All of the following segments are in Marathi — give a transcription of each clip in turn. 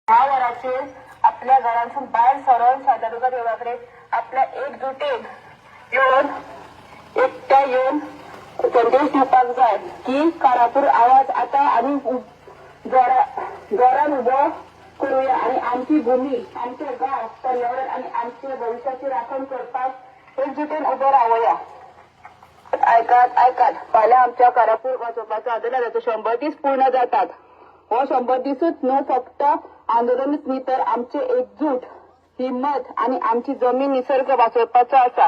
10 वराचे आपल्या घरातून बाहेर सरून शांतादुर्गा देवळाकडे आपल्या एकजुटीन एकट्या येऊन संदेश दिवपाक जाय की कारापूर आवाज आता आम्ही जोरान उभो करूया आणि आमची भूमी, आमचे गाव, पर्यावरण आणि आमच्या भविष्याची राखण करपाक एकजुटीन उभे रावूया. ऐकात फाल्यां आमच्या कारापूर वाचोवपाचो आंदोलनाचे 100 दीस पूर्ण जातात. हो 100 दिसूच न्हू फक्त आंदोलनच न्ही तर आमचे एकजूट, हिम्मत आणि आमची जमीन निसर्ग वाचोवपाचो आसा.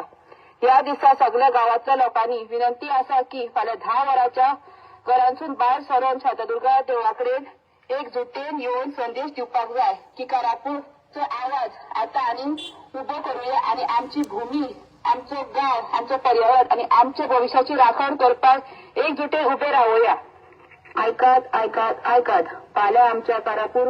ह्या दिसा सगळ्या गावातल्या लोकांनी विनंती आसा की फाल्यां 10 वराच्या घरांसून भायर सरून शांतादुर्गा देवळाकडे एकजुटीन येवन संदेश दिवपाक जाय की कारापूरचो आवाज आता आनी उबो करूया आणि आमची भूमी, आमचो गाव, आमचो पर्यावरण आणि आमच्या भविष्याची राखण करपाक एकजुटीन उभे रावूया. ऐकात फाल्यां आमच्या कारापूर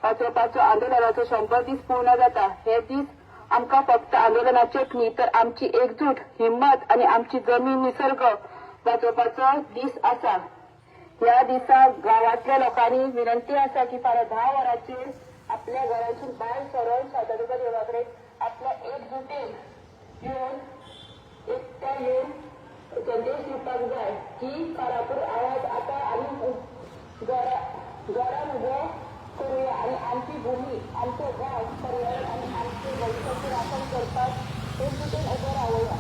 वाचोवपाचो आंदोलनाचो 100 दीस पूर्ण जाता. हे दीस आमकां फक्त आंदोलनाचेच न्ही तर आमची एकजूट, हिम्मत आणि आमची जमीन निसर्ग वाचोवपाचो दीस आसा. ह्या दिसा गावातल्या लोकांनी विनंती आसा की फाल्यां 10 वराचेर आपल्या घरातून भायर सरून शांतादुर्गा देवळाकडे आपल्या एकजुटीन एकट्या येऊन संदेश दिवपाक जाय की कारापूर आवाज आता आम्ही जोरान उभो करूया आणि आमची भूमी, आमचो गाव, पर्यावरण आणि आमचे भविष्याची राखण करपाक एकजुटीन उभे रावूया.